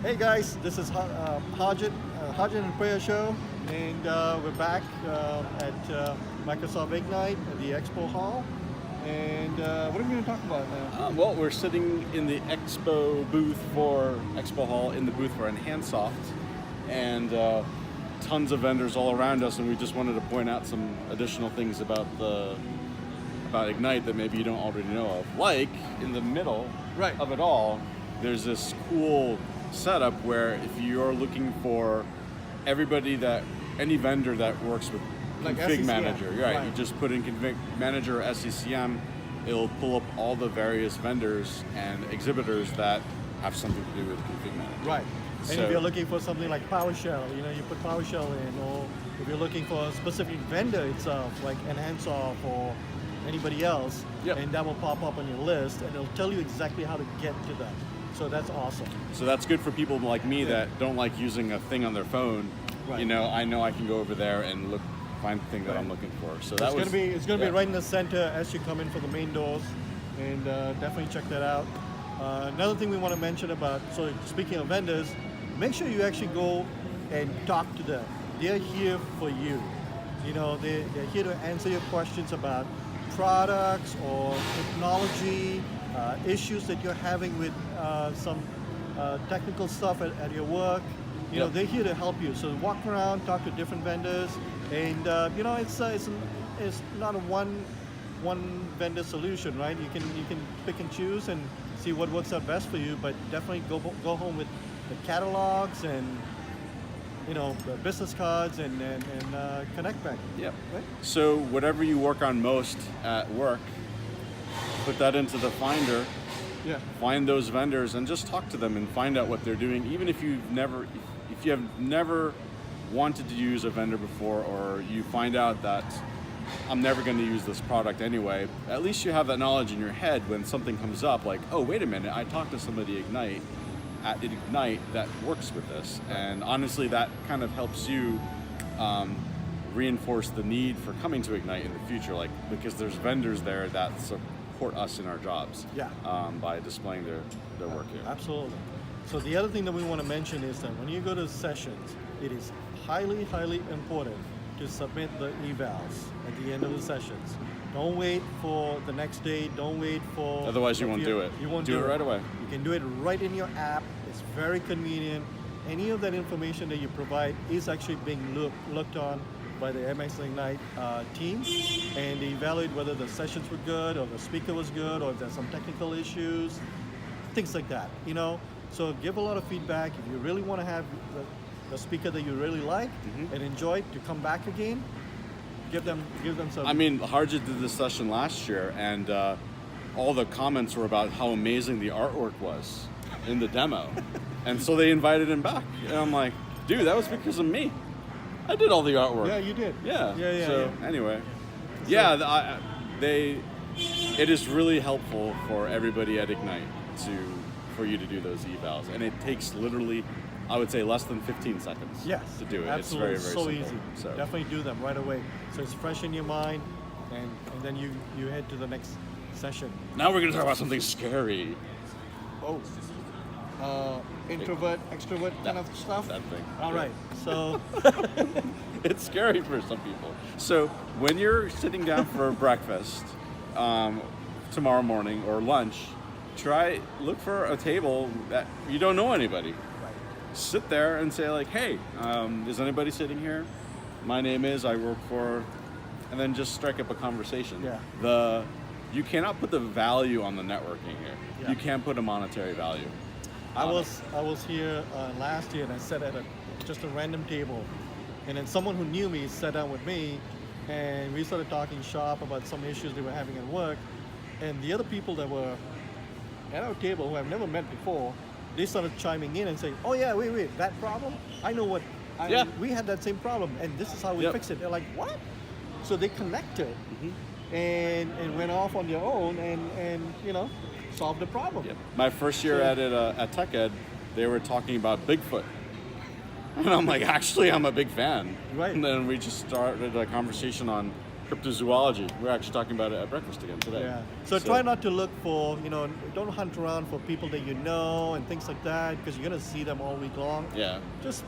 Hey guys, this is Harjit Prayer Show, and we're back at Microsoft Ignite at the Expo Hall. And what are we going to talk about now? Well, we're sitting in the Expo booth for Expo Hall, in the booth for Enhancesoft, and tons of vendors all around us. And we just wanted to point out some additional things about Ignite that maybe you don't already know of. Like in the middle Right. of it all, there's this cool setup where if you're looking for any vendor that works with Like config SCCM, manager, right? right. You just put in config manager or SCCM, it'll pull up all the various vendors and exhibitors that have something to do with config manager. Right. And So- if you're looking for something like PowerShell, you put PowerShell in, or if you're looking for a specific vendor itself, like Enhancesoft or anybody else, Yep. and that will pop up on your list, and it'll tell you exactly how to get to them. So that's awesome. So that's good for people like me that don't like using a thing on their phone. Right. I know I can go over there and find the thing that I'm looking for. So It's gonna be right in the center as you come in for the main doors, and definitely check that out. Another thing we want to mention so speaking of vendors, make sure you actually go and talk to them. They're here for you. They're here to answer your questions about products or technology, issues that you're having with some technical stuff at your work. Yep. They're here to help you. So walk around, talk to different vendors, and it's not a one vendor solution, right? You can pick and choose and see what works out best for you. But definitely go home with the catalogs and the business cards and Connect Bank. Yep. Right? So whatever you work on most at work, put that into the Finder. Yeah. Find those vendors and just talk to them and find out what they're doing. Even if you have never wanted to use a vendor before, or you find out that I'm never going to use this product anyway, at least you have that knowledge in your head when something comes up like, oh, wait a minute, I talked to somebody at Ignite that works with this. And honestly, that kind of helps you reinforce the need for coming to Ignite in the future, because there's vendors there that support us in our jobs. Yeah. By displaying their work here. Absolutely. So the other thing that we want to mention is that when you go to sessions, it is highly, highly important to submit the evals at the end of the sessions. Don't wait for the next day. Don't wait for... Otherwise you won't do it. You won't do it right away. You can do it right in your app. It's very convenient. Any of that information that you provide is actually being looked on by the MX Ignite team, and they evaluate whether the sessions were good, or the speaker was good, or if there's some technical issues, things like that. So give a lot of feedback. If you really want to have the speaker that you really like and enjoy to come back again, give them some. I mean, Harjit did this session last year, and all the comments were about how amazing the artwork was in the demo, and so they invited him back. And I'm like, dude, that was because of me. I did all the artwork. Yeah, you did. Yeah. Yeah. So anyway, it is really helpful for everybody at Ignite for you to do those evals, and it takes literally, I would say, less than 15 seconds. Yes, to do it. Absolutely. It's very, so very simple. easy. So Definitely do them right away. So it's fresh in your mind, and then you head to the next session. now we're going to talk about something scary. Oh. Introvert, extrovert kind of stuff. That thing. All right. So It's scary for some people. So when you're sitting down for breakfast tomorrow morning or lunch, look for a table that you don't know anybody. Sit there and say like, hey, is anybody sitting here? My name is, I work for, and then just strike up a conversation. Yeah. You cannot put the value on the networking here. Yeah. You can't put a monetary value. I was here last year, and I sat at just a random table, and then someone who knew me sat down with me, and we started talking shop about some issues they were having at work, and the other people that were at our table who I've never met before, they started chiming in and saying, "Oh yeah, wait, that problem? I know what. We had that same problem, and this is how we fix it." They're like, "What?" So they connected and went off on their own and solved the problem. Yep. My first year at Tech Ed, they were talking about Bigfoot. And I'm like, actually, I'm a big fan. Right. And then we just started a conversation on cryptozoology. We're actually talking about it at breakfast again today. Yeah. So try not to look for, don't hunt around for people that you know and things like that, because you're gonna see them all week long. Yeah. Just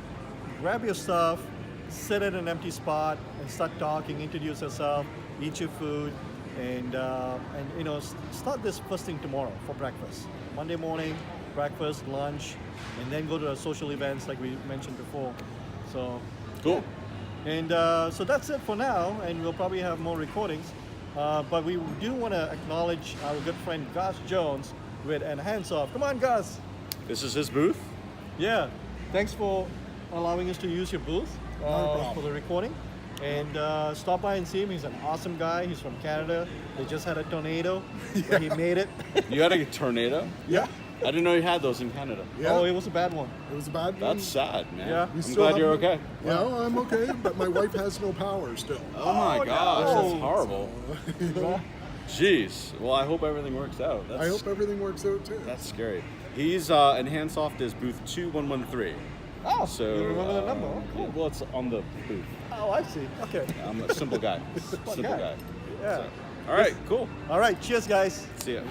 grab your stuff, sit at an empty spot, and start talking. Introduce yourself, eat your food, and start this first thing tomorrow for breakfast. Monday morning, breakfast, lunch, and then go to the social events like we mentioned before. So Cool. and so that's it for now, and we'll probably have more recordings. But we do want to acknowledge our good friend Gus Jones with an hands off. Come on, Gus. This is his booth. Yeah. Thanks for allowing us to use your booth for the recording. And stop by and see him. He's an awesome guy. He's from Canada. They just had a tornado, but he made it. You had a tornado? Yeah. I didn't know you had those in Canada. Yeah. Oh, it was a bad one. It was a bad one. That's sad, man. Yeah. I'm still glad have you're no- okay. Yeah, I'm okay, but my wife has no power still. Oh my Oh, gosh, no. that's horrible. Jeez. Well, I hope everything works out. I hope everything works out too. That's scary. He's and Handsoft is booth 2113. Oh, So you remember the number? Oh, yeah, cool. well, it's on the booth. Oh, I see. Okay. I'm a simple guy. Simple guy. guy. Yeah. So, all right, cool. All right. Cheers, guys. See ya.